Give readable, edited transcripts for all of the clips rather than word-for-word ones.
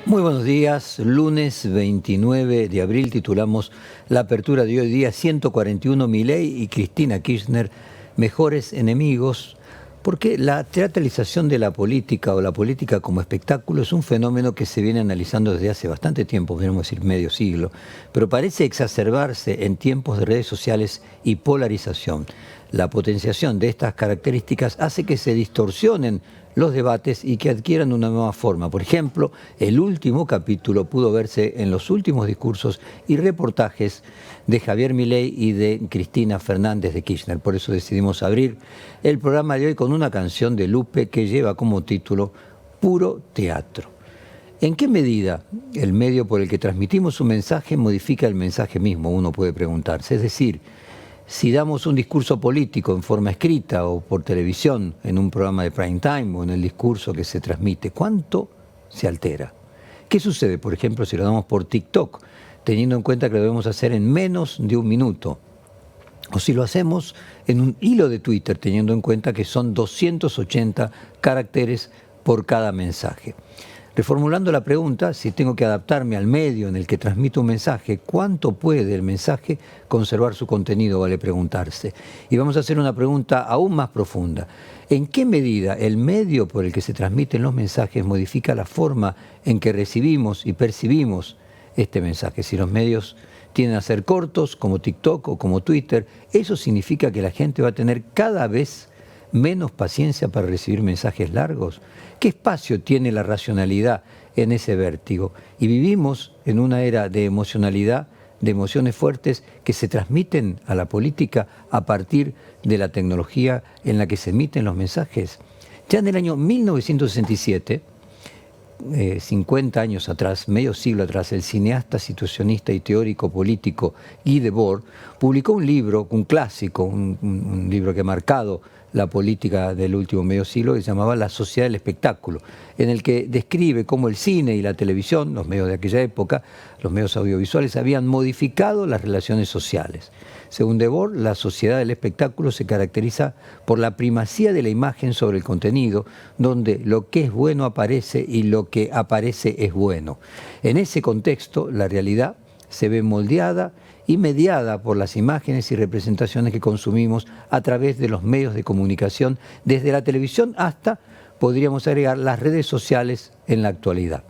Muy buenos días, lunes 29 de abril titulamos la apertura de hoy día 141 Milei y Cristina Kirchner, mejores enemigos, porque la teatralización de la política o la política como espectáculo es un fenómeno que se viene analizando desde hace bastante tiempo, podríamos decir medio siglo, pero parece exacerbarse en tiempos de redes sociales y polarización. La potenciación de estas características hace que se distorsionen los debates y que adquieran una nueva forma. Por ejemplo, el último capítulo pudo verse en los últimos discursos y reportajes de Javier Milei y de Cristina Fernández de Kirchner. Por eso decidimos abrir el programa de hoy con una canción de Lupe que lleva como título Puro Teatro. ¿En qué medida el medio por el que transmitimos un mensaje modifica el mensaje mismo? Uno puede preguntarse. Es decir, si damos un discurso político en forma escrita o por televisión, en un programa de prime time o en el discurso que se transmite, ¿cuánto se altera? ¿Qué sucede, por ejemplo, si lo damos por TikTok, teniendo en cuenta que lo debemos hacer en menos de un minuto? O si lo hacemos en un hilo de Twitter, teniendo en cuenta que son 280 caracteres por cada mensaje. Reformulando la pregunta, si tengo que adaptarme al medio en el que transmito un mensaje, ¿cuánto puede el mensaje conservar su contenido? Vale preguntarse. Y vamos a hacer una pregunta aún más profunda. ¿En qué medida el medio por el que se transmiten los mensajes modifica la forma en que recibimos y percibimos este mensaje? Si los medios tienden a ser cortos, como TikTok o como Twitter, eso significa que la gente va a tener cada vez menos paciencia para recibir mensajes largos. ¿Qué espacio tiene la racionalidad en ese vértigo? Y vivimos en una era de emocionalidad, de emociones fuertes que se transmiten a la política a partir de la tecnología en la que se emiten los mensajes. Ya en el año 1967, 50 años atrás, medio siglo atrás, el cineasta, situacionista y teórico político Guy Debord publicó un libro, un clásico, un libro que ha marcado la política del último medio siglo, que se llamaba La Sociedad del Espectáculo, en el que describe cómo el cine y la televisión, los medios de aquella época, los medios audiovisuales, habían modificado las relaciones sociales. Según Debord, la sociedad del espectáculo se caracteriza por la primacía de la imagen sobre el contenido, donde lo que es bueno aparece y lo que aparece es bueno. En ese contexto, la realidad se ve moldeada y mediada por las imágenes y representaciones que consumimos a través de los medios de comunicación, desde la televisión hasta, podríamos agregar, las redes sociales en la actualidad.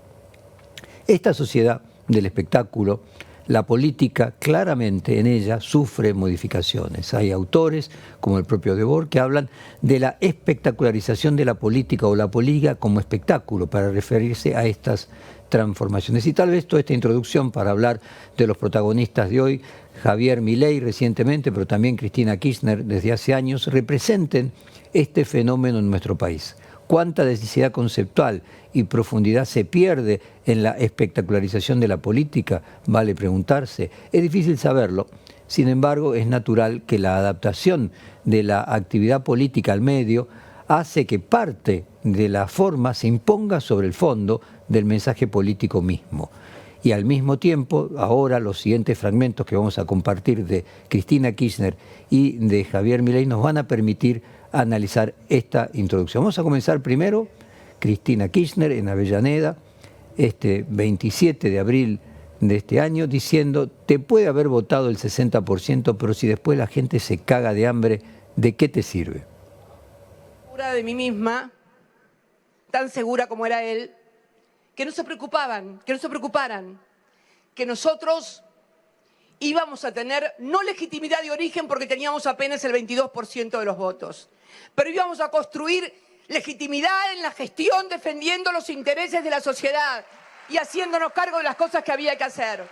Esta sociedad del espectáculo, la política claramente en ella sufre modificaciones. Hay autores, como el propio Debord, que hablan de la espectacularización de la política o la política como espectáculo para referirse a estas transformaciones. Y tal vez toda esta introducción para hablar de los protagonistas de hoy, Javier Milei recientemente, pero también Cristina Kirchner desde hace años, representen este fenómeno en nuestro país. ¿Cuánta densidad conceptual y profundidad se pierde en la espectacularización de la política? Vale preguntarse. Es difícil saberlo. Sin embargo, es natural que la adaptación de la actividad política al medio hace que parte de la forma se imponga sobre el fondo del mensaje político mismo. Y al mismo tiempo, ahora los siguientes fragmentos que vamos a compartir de Cristina Kirchner y de Javier Milei nos van a permitir analizar esta introducción. Vamos a comenzar primero, Cristina Kirchner en Avellaneda, este 27 de abril de este año, diciendo, te puede haber votado el 60%, pero si después la gente se caga de hambre, ¿de qué te sirve? Segura de mí misma, tan segura como era él, que no se preocuparan, que nosotros íbamos a tener no legitimidad de origen porque teníamos apenas el 22% de los votos, pero íbamos a construir legitimidad en la gestión defendiendo los intereses de la sociedad y haciéndonos cargo de las cosas que había que hacer.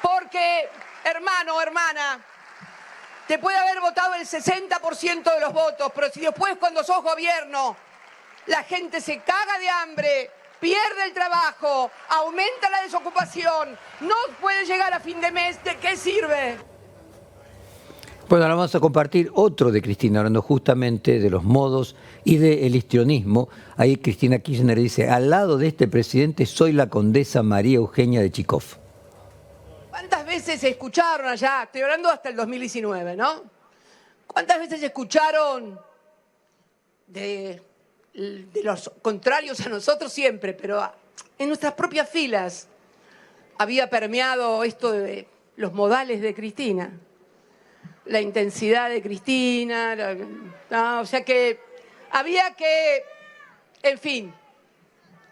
Porque, hermano, hermana, te puede haber votado el 60% de los votos, pero si después cuando sos gobierno la gente se caga de hambre, pierde el trabajo, aumenta la desocupación, no puede llegar a fin de mes, ¿de qué sirve? Bueno, ahora vamos a compartir otro de Cristina, hablando justamente de los modos y del histrionismo. Ahí Cristina Kirchner dice, al lado de este presidente soy la condesa María Eugenia de Chikov. ¿Cuántas veces escucharon allá, estoy hablando hasta el 2019, ¿no? ¿Cuántas veces escucharon de los contrarios a nosotros siempre, pero en nuestras propias filas había permeado esto de los modales de Cristina, la intensidad de Cristina, o sea que había que, en fin,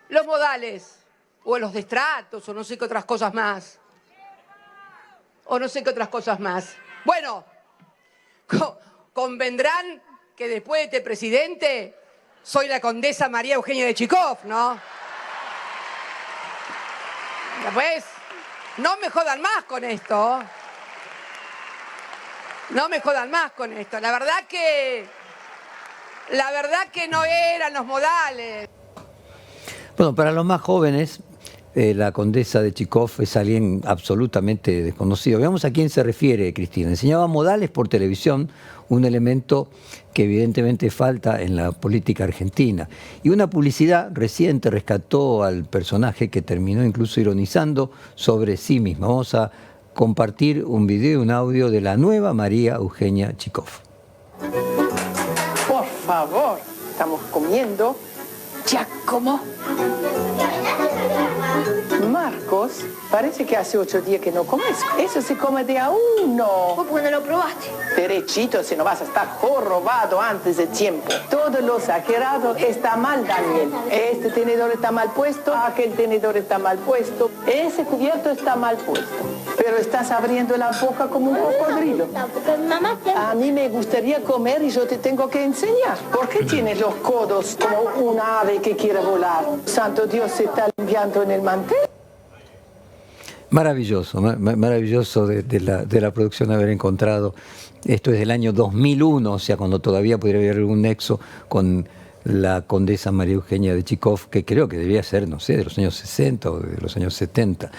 los modales, o los destratos, o no sé qué otras cosas más. Bueno, convendrán que después de este presidente soy la condesa María Eugenia de Chikov, ¿no? Pues, no me jodan más con esto. No me jodan más con esto. La verdad que no eran los modales. Bueno, para los más jóvenes, la condesa de Chikov es alguien absolutamente desconocido. Veamos a quién se refiere Cristina. Enseñaba modales por televisión, un elemento que evidentemente falta en la política argentina. Y una publicidad reciente rescató al personaje que terminó incluso ironizando sobre sí misma. Vamos a compartir un video y un audio de la nueva María Eugenia Chikov. Por favor, estamos comiendo. Giacomo. Marcos, parece que hace 8 días que no comes. Eso se come de a uno. ¿Vos por qué no lo probaste? Derechito, si no vas a estar jorobado antes de tiempo. Todo lo exagerado está mal, Daniel. Este tenedor está mal puesto, aquel tenedor está mal puesto, ese cubierto está mal puesto. Pero estás abriendo la boca como un cocodrilo. No, porque mamá A mí me gustaría comer y yo te tengo que enseñar. ¿Por qué tienes los codos como un ave que quiere volar? Santo Dios, se está limpiando en el mantel. Maravilloso, maravilloso de la producción haber encontrado. Esto es del año 2001, o sea, cuando todavía podría haber algún nexo con la condesa María Eugenia de Chikov, que creo que debía ser, no sé, de los años 60 o de los años 70.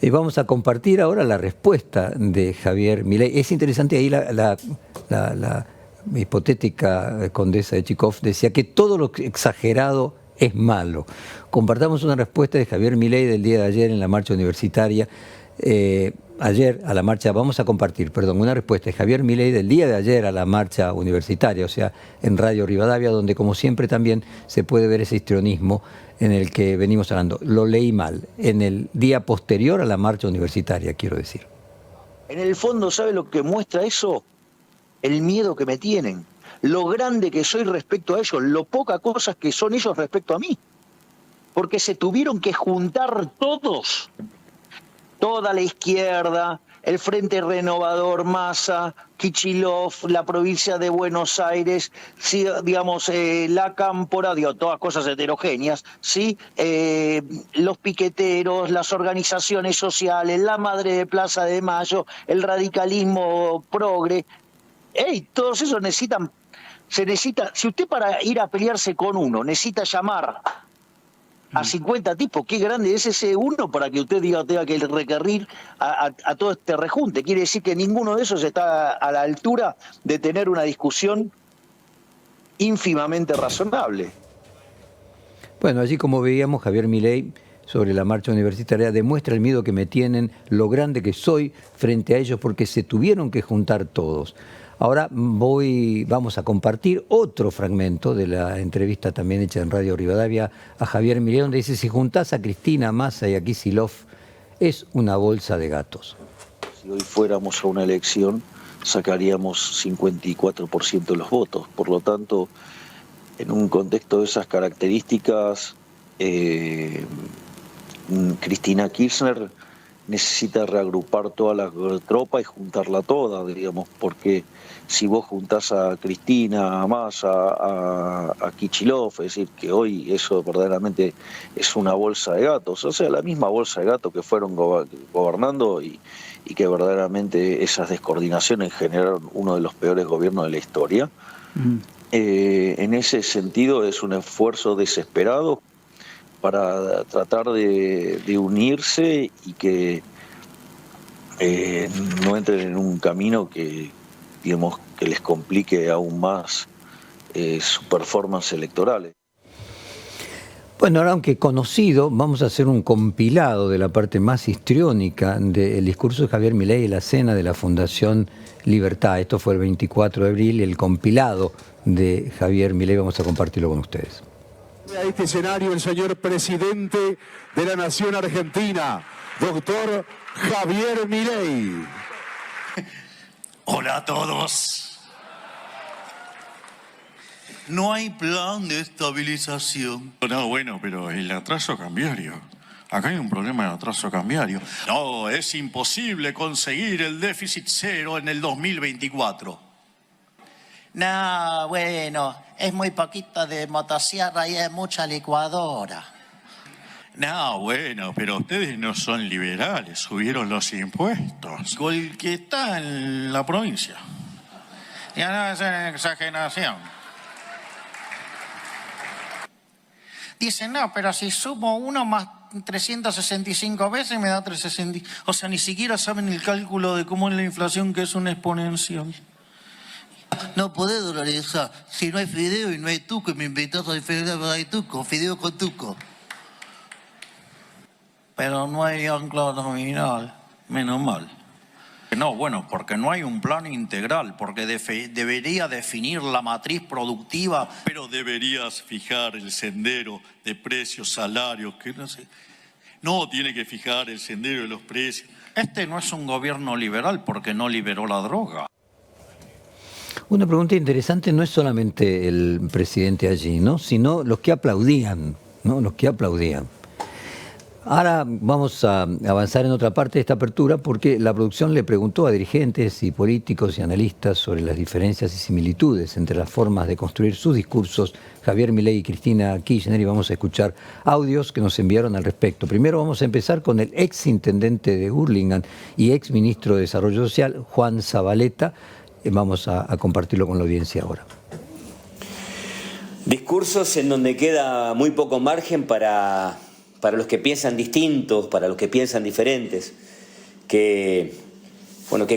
Y vamos a compartir ahora la respuesta de Javier Milei. Es interesante ahí la hipotética condesa de Chikov decía que todo lo exagerado es malo. Compartamos una respuesta de Javier Milei del día de ayer en la marcha universitaria. Ayer a la marcha, vamos a compartir, perdón, una respuesta de Javier Milei del día de ayer a la marcha universitaria, o sea, en Radio Rivadavia, donde como siempre también se puede ver ese histrionismo en el que venimos hablando. Lo leí mal, en el día posterior a la marcha universitaria, quiero decir. En el fondo, ¿sabe lo que muestra eso? El miedo que me tienen, lo grande que soy respecto a ellos, lo poca cosas que son ellos respecto a mí. Porque se tuvieron que juntar todos, toda la izquierda, el Frente Renovador, Massa, Kicillof, la provincia de Buenos Aires, sí, digamos, la Cámpora, digo, todas cosas heterogéneas, ¿sí? Los piqueteros, las organizaciones sociales, la Madre de Plaza de Mayo, el radicalismo progre. Todos esos se necesita, si usted para ir a pelearse con uno necesita llamar a 50 tipos, qué grande es ese uno para que usted tenga que requerir a todo este rejunte. Quiere decir que ninguno de esos está a la altura de tener una discusión ínfimamente razonable. Bueno, allí como veíamos, Javier Milei sobre la marcha universitaria demuestra el miedo que me tienen, lo grande que soy frente a ellos, porque se tuvieron que juntar todos. Ahora vamos a compartir otro fragmento de la entrevista también hecha en Radio Rivadavia a Javier Milei, donde dice: si juntás a Cristina, Massa y a Kicillof, es una bolsa de gatos. Si hoy fuéramos a una elección, sacaríamos 54% de los votos. Por lo tanto, en un contexto de esas características, Cristina Kirchner necesita reagrupar toda la tropa y juntarla toda, digamos, porque si vos juntás a Cristina, a Massa, a Kicillof, es decir, que hoy eso verdaderamente es una bolsa de gatos, o sea, la misma bolsa de gatos que fueron gobernando y que verdaderamente esas descoordinaciones generaron uno de los peores gobiernos de la historia. En ese sentido es un esfuerzo desesperado para tratar de unirse y que no entren en un camino que, digamos, que les complique aún más su performance electoral. Bueno, ahora aunque conocido, vamos a hacer un compilado de la parte más histriónica del discurso de Javier Milei en la cena de la Fundación Libertad. Esto fue el 24 de abril, el compilado de Javier Milei, vamos a compartirlo con ustedes. A este escenario el señor presidente de la Nación Argentina, doctor Javier Milei. Hola a todos. No hay plan de estabilización. No, bueno, pero el atraso cambiario. Acá hay un problema de atraso cambiario. No, es imposible conseguir el déficit cero en el 2024. No, bueno, es muy poquito de motosierra y es mucha licuadora. No, bueno, pero ustedes no son liberales, subieron los impuestos. El que está en la provincia. Ya no es una exageración. Dicen, no, pero si sumo 1 más 365 veces me da 360. O sea, ni siquiera saben el cálculo de cómo es la inflación, que es una exponencial. No podés dolarizar. Si no hay fideo y no hay tuco, y me invitás a fideo con tuco. Pero no hay ancla nominal. Menos mal. No, bueno, porque no hay un plan integral, porque debería definir la matriz productiva, pero deberías fijar el sendero de precios, salarios, que no sé. No, tiene que fijar el sendero de los precios. Este no es un gobierno liberal porque no liberó la droga. Una pregunta interesante no es solamente el presidente allí, ¿no?, sino los que aplaudían, ¿no?, los que aplaudían. Ahora vamos a avanzar en otra parte de esta apertura porque la producción le preguntó a dirigentes y políticos y analistas sobre las diferencias y similitudes entre las formas de construir sus discursos Javier Milei y Cristina Kirchner, y vamos a escuchar audios que nos enviaron al respecto. Primero vamos a empezar con el ex intendente de Hurlingham y ex ministro de Desarrollo Social, Juan Zabaleta. Vamos a compartirlo con la audiencia ahora. Discursos en donde queda muy poco margen para los que piensan distintos, para los que piensan diferentes, que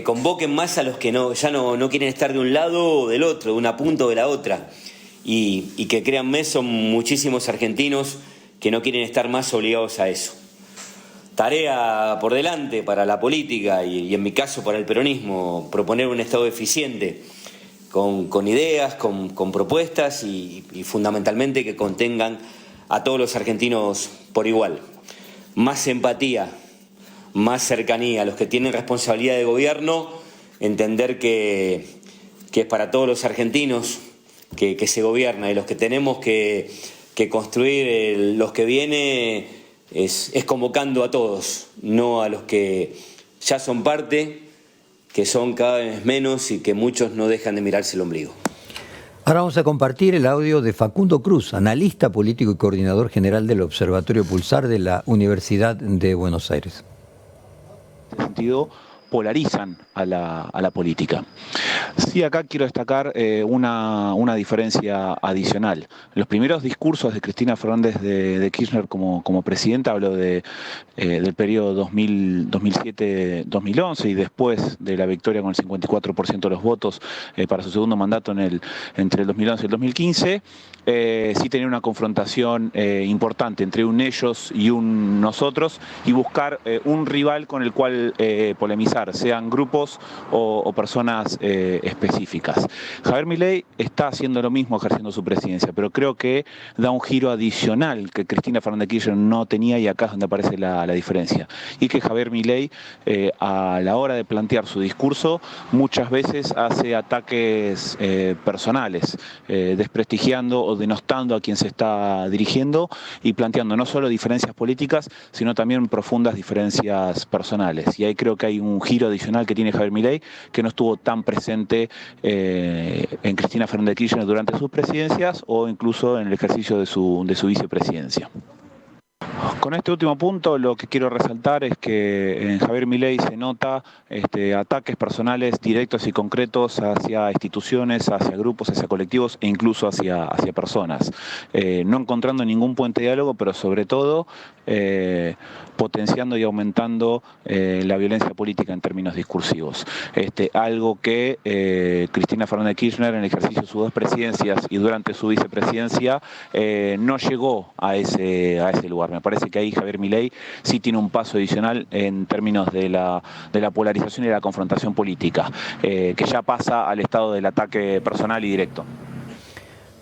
convoquen más a los que ya no quieren estar de un lado o del otro, de una punta o de la otra, y que créanme, son muchísimos argentinos que no quieren estar más obligados a eso. Tarea por delante para la política y en mi caso para el peronismo, proponer un Estado eficiente, con ideas, con propuestas y fundamentalmente que contengan a todos los argentinos por igual. Más empatía, más cercanía. Los que tienen responsabilidad de gobierno, entender que es para todos los argentinos que se gobierna, y los que tenemos que construir los que viene es convocando a todos, no a los que ya son parte, que son cada vez menos y que muchos no dejan de mirarse el ombligo. Ahora vamos a compartir el audio de Facundo Cruz, analista político y coordinador general del Observatorio Pulsar de la Universidad de Buenos Aires. En ese sentido, polarizan a la política. Sí, acá quiero destacar una diferencia adicional. Los primeros discursos de Cristina Fernández de Kirchner como presidenta, hablo del periodo 2007-2011 y después de la victoria con el 54% de los votos para su segundo mandato entre el 2011 y el 2015, sí tenía una confrontación importante entre un ellos y un nosotros, y buscar un rival con el cual polemizar, sean grupos o personas específicas. Javier Milei está haciendo lo mismo ejerciendo su presidencia, pero creo que da un giro adicional que Cristina Fernández de Kirchner no tenía, y acá es donde aparece la diferencia. Y que Javier Milei, a la hora de plantear su discurso, muchas veces hace ataques personales, desprestigiando o denostando a quien se está dirigiendo y planteando no solo diferencias políticas, sino también profundas diferencias personales. Y ahí creo que hay un giro adicional que tiene Javier Milei, que no estuvo tan presente en Cristina Fernández de Kirchner durante sus presidencias o incluso en el ejercicio de su vicepresidencia. Con este último punto, lo que quiero resaltar es que en Javier Milei se nota ataques personales directos y concretos hacia instituciones, hacia grupos, hacia colectivos e incluso hacia personas. No encontrando ningún puente de diálogo, pero sobre todo potenciando y aumentando la violencia política en términos discursivos. Algo que Cristina Fernández de Kirchner, en el ejercicio de sus dos presidencias y durante su vicepresidencia, no llegó a ese lugar. Me parece que ahí Javier Milei sí tiene un paso adicional en términos de la polarización y de la confrontación política, que ya pasa al estado del ataque personal y directo.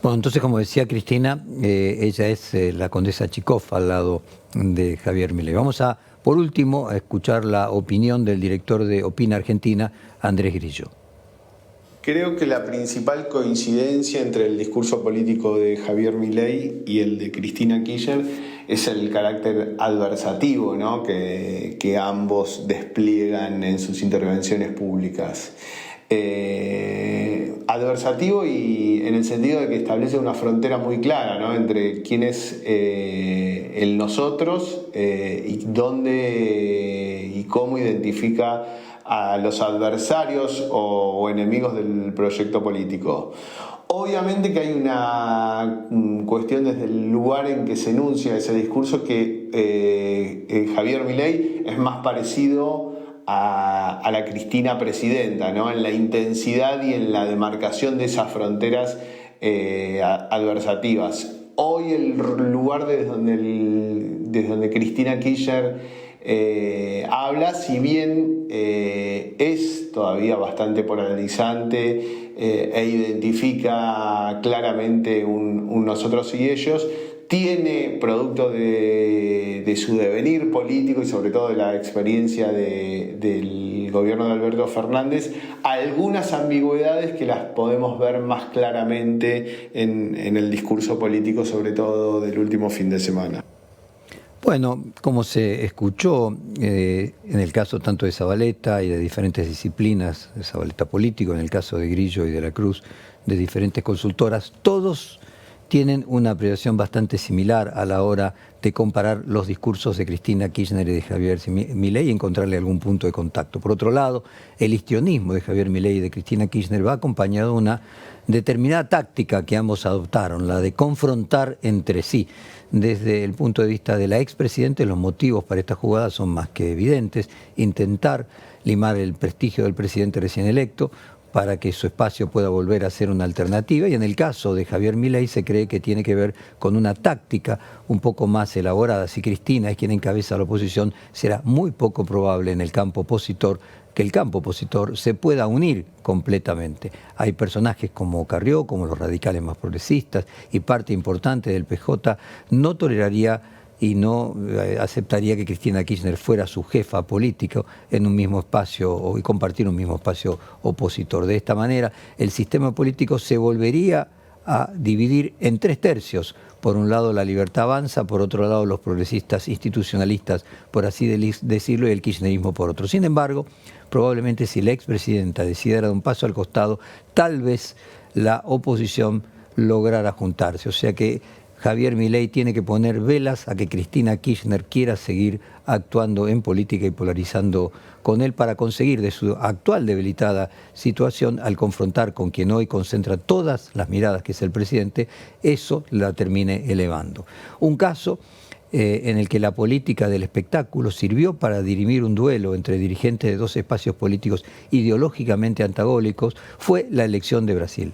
Bueno, entonces, como decía Cristina, ella es la condesa Chikov al lado de Javier Milei. Vamos a, por último, a escuchar la opinión del director de Opina Argentina, Andrés Grillo. Creo que la principal coincidencia entre el discurso político de Javier Milei y el de Cristina Kirchner es el carácter adversativo, ¿no?, que ambos despliegan en sus intervenciones públicas. Adversativo y en el sentido de que establece una frontera muy clara, ¿no?, entre quién es el nosotros y dónde y cómo identifica a los adversarios o enemigos del proyecto político. Obviamente que hay una cuestión desde el lugar en que se enuncia ese discurso que Javier Milei es más parecido a la Cristina presidenta, ¿no?, en la intensidad y en la demarcación de esas fronteras adversativas. Hoy el lugar desde donde Cristina Kirchner habla, si bien es todavía bastante polarizante e identifica claramente un nosotros y ellos, tiene, producto de su devenir político y sobre todo de la experiencia del gobierno de Alberto Fernández, algunas ambigüedades que las podemos ver más claramente en el discurso político, sobre todo del último fin de semana. Bueno, como se escuchó en el caso tanto de Zavaleta y de diferentes disciplinas, de Zavaleta político, en el caso de Grillo y de la Cruz, de diferentes consultoras, todos tienen una apreciación bastante similar a la hora de comparar los discursos de Cristina Kirchner y de Javier Milei y encontrarle algún punto de contacto. Por otro lado, el histrionismo de Javier Milei y de Cristina Kirchner va acompañado de una determinada táctica que ambos adoptaron, la de confrontar entre sí. Desde el punto de vista de la expresidente, los motivos para esta jugada son más que evidentes: intentar limar el prestigio del presidente recién electo para que su espacio pueda volver a ser una alternativa, y en el caso de Javier Milei se cree que tiene que ver con una táctica un poco más elaborada. Si Cristina es quien encabeza la oposición, será muy poco probable en el campo opositor que el campo opositor se pueda unir completamente. Hay personajes como Carrió, como los radicales más progresistas, y parte importante del PJ no toleraría y no aceptaría que Cristina Kirchner fuera su jefa política en un mismo espacio y compartir un mismo espacio opositor. De esta manera, el sistema político se volvería a dividir en 3 tercios. Por un lado, La Libertad Avanza; por otro lado, los progresistas institucionalistas, por así decirlo, y el kirchnerismo por otro. Sin embargo, probablemente si la expresidenta decidiera dar un paso al costado, tal vez la oposición lograra juntarse. O sea que Javier Milei tiene que poner velas a que Cristina Kirchner quiera seguir actuando en política y polarizando con él para conseguir de su actual debilitada situación, al confrontar con quien hoy concentra todas las miradas, que es el presidente, eso la termine elevando. Un caso en el que la política del espectáculo sirvió para dirimir un duelo entre dirigentes de 2 espacios políticos ideológicamente antagónicos fue la elección de Brasil.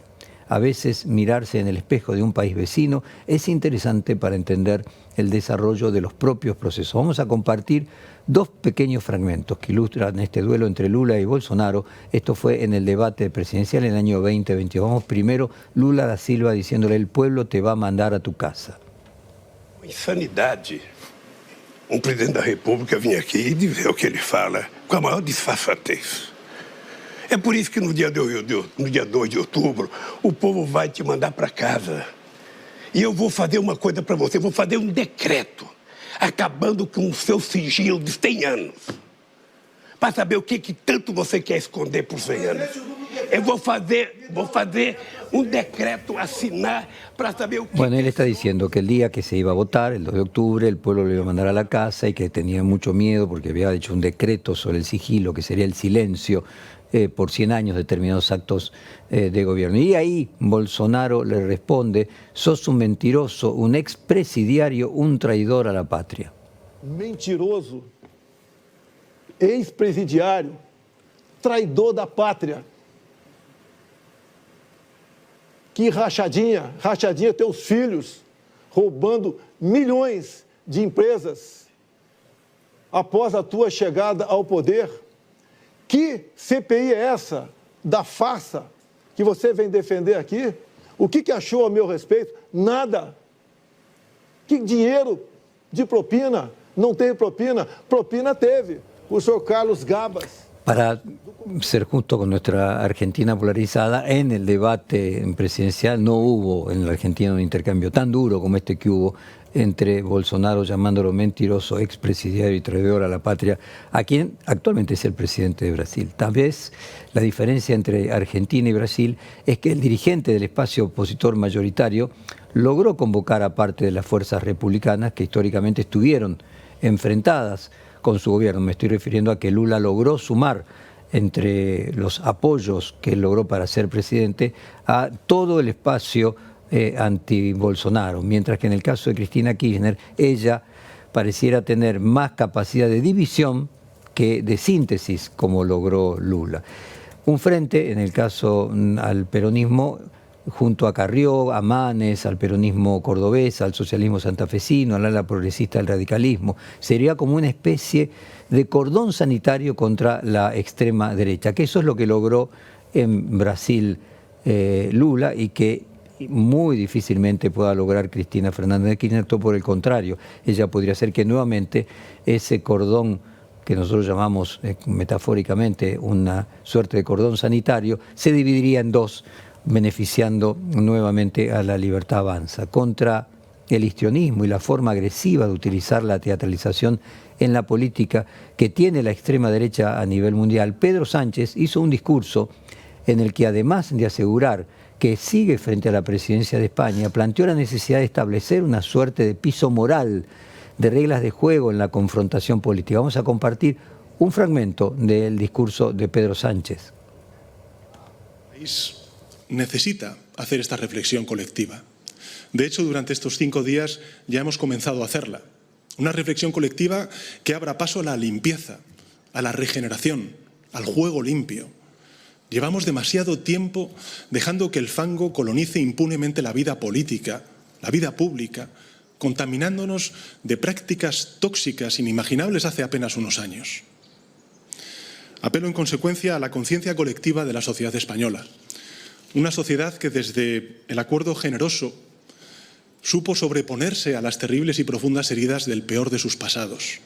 A veces mirarse en el espejo de un país vecino es interesante para entender el desarrollo de los propios procesos. Vamos a compartir 2 pequeños fragmentos que ilustran este duelo entre Lula y Bolsonaro. Esto fue en el debate presidencial en el año 2022. Vamos primero, Lula da Silva diciéndole: el pueblo te va a mandar a tu casa. Insanidade. Presidente da República vir aqui e dizer o que ele fala com a maior disfarçatez. É por isso que no dia 2 de outubro o povo vai te mandar para casa. E eu vou fazer uma coisa para você, vou fazer um decreto acabando com o seu sigilo de 100 anos. Para saber o que tanto você quer esconder por 100 anos. Eu vou fazer um decreto, assinar para saber o que... Bueno, él está diciendo que el día que se iba a votar, el 2 de octubre, el pueblo lo iba a mandar a la casa y que tenía mucho miedo porque había hecho un decreto sobre el sigilo, que sería el silencio por 100 años de determinados actos de gobierno. Y ahí Bolsonaro le responde: sos un mentiroso, un expresidiario, un traidor a la patria. Mentiroso, ex-presidiário, traidor da pátria. Que rachadinha teus filhos roubando milhões de empresas após a tua chegada ao poder. Que CPI é essa da farsa que você vem defender aqui? O que achou a meu respeito? Nada. Que dinheiro de propina? Não teve propina? Propina teve. O senhor Carlos Gabas. Para ser justo con nuestra Argentina polarizada, en el debate presidencial no hubo en la Argentina un intercambio tan duro como este que hubo entre Bolsonaro llamándolo mentiroso, expresidiario y traidor a la patria, a quien actualmente es el presidente de Brasil. Tal vez la diferencia entre Argentina y Brasil es que el dirigente del espacio opositor mayoritario logró convocar a parte de las fuerzas republicanas que históricamente estuvieron enfrentadas con su gobierno. Me estoy refiriendo a que Lula logró sumar entre los apoyos que él logró para ser presidente a todo el espacio anti-Bolsonaro, mientras que en el caso de Cristina Kirchner, ella pareciera tener más capacidad de división que de síntesis, como logró Lula. Un frente, en el caso al peronismo, junto a Carrió, a Manes, al peronismo cordobés, al socialismo santafesino, al ala progresista del radicalismo, sería como una especie de cordón sanitario contra la extrema derecha, que eso es lo que logró en Brasil Lula y que muy difícilmente pueda lograr Cristina Fernández de Kirchner. Todo por el contrario, ella podría hacer que nuevamente ese cordón que nosotros llamamos metafóricamente una suerte de cordón sanitario, se dividiría en dos, beneficiando nuevamente a la Libertad Avanza. Contra el histrionismo y la forma agresiva de utilizar la teatralización en la política que tiene la extrema derecha a nivel mundial, Pedro Sánchez hizo un discurso en el que, además de asegurar que sigue frente a la presidencia de España, planteó la necesidad de establecer una suerte de piso moral, de reglas de juego en la confrontación política. Vamos a compartir un fragmento del discurso de Pedro Sánchez. El país necesita hacer esta reflexión colectiva. De hecho, durante estos 5 días ya hemos comenzado a hacerla. Una reflexión colectiva que abra paso a la limpieza, a la regeneración, al juego limpio. Llevamos demasiado tiempo dejando que el fango colonice impunemente la vida política, la vida pública, contaminándonos de prácticas tóxicas inimaginables hace apenas unos años. Apelo en consecuencia a la conciencia colectiva de la sociedad española. Una sociedad que desde el acuerdo generoso supo sobreponerse a las terribles y profundas heridas del peor de sus pasados.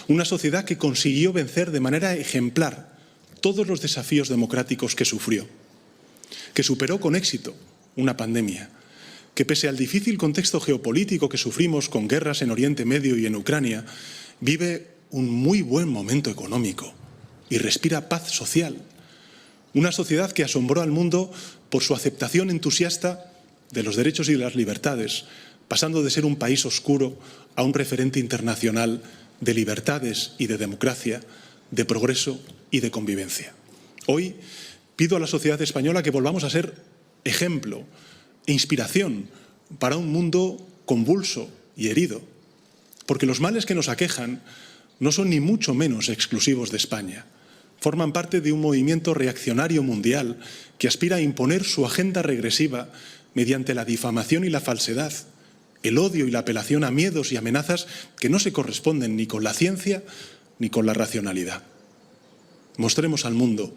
Una sociedad que consiguió vencer de manera ejemplar todos los desafíos democráticos que sufrió, que superó con éxito una pandemia, que pese al difícil contexto geopolítico que sufrimos con guerras en Oriente Medio y en Ucrania, vive un muy buen momento económico y respira paz social. Una sociedad que asombró al mundo por su aceptación entusiasta de los derechos y las libertades, pasando de ser un país oscuro a un referente internacional de libertades y de democracia, de progreso y de convivencia. Hoy pido a la sociedad española que volvamos a ser ejemplo e inspiración para un mundo convulso y herido, porque los males que nos aquejan no son ni mucho menos exclusivos de España. Forman parte de un movimiento reaccionario mundial que aspira a imponer su agenda regresiva mediante la difamación y la falsedad, el odio y la apelación a miedos y amenazas que no se corresponden ni con la ciencia ni con la racionalidad. Mostremos al mundo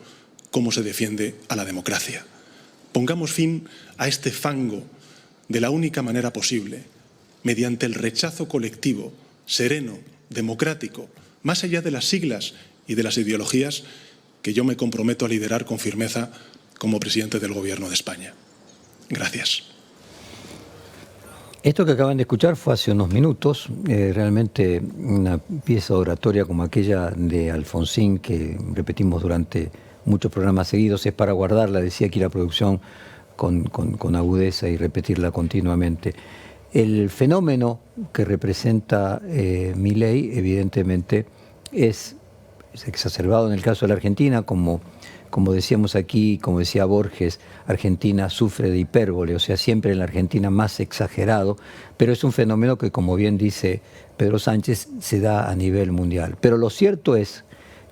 cómo se defiende a la democracia. Pongamos fin a este fango de la única manera posible, mediante el rechazo colectivo, sereno, democrático, más allá de las siglas y de las ideologías que yo me comprometo a liderar con firmeza como presidente del Gobierno de España. Gracias. Esto que acaban de escuchar fue hace unos minutos, realmente una pieza oratoria como aquella de Alfonsín que repetimos durante muchos programas seguidos, es para guardarla, decía aquí la producción, con agudeza y repetirla continuamente. El fenómeno que representa Milei evidentemente es exacerbado en el caso de la Argentina, como decíamos aquí, como decía Borges, Argentina sufre de hipérbole, o sea, siempre en la Argentina más exagerado, pero es un fenómeno que, como bien dice Pedro Sánchez, se da a nivel mundial. Pero lo cierto es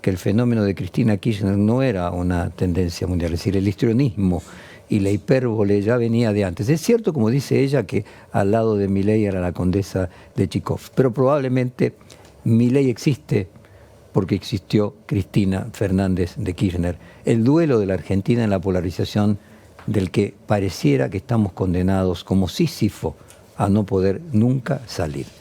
que el fenómeno de Cristina Kirchner no era una tendencia mundial, es decir, el histrionismo y la hipérbole ya venía de antes. Es cierto, como dice ella, que al lado de Milei era la condesa de Chikov, pero probablemente Milei existe porque existió Cristina Fernández de Kirchner. El duelo de la Argentina en la polarización del que pareciera que estamos condenados como Sísifo a no poder nunca salir.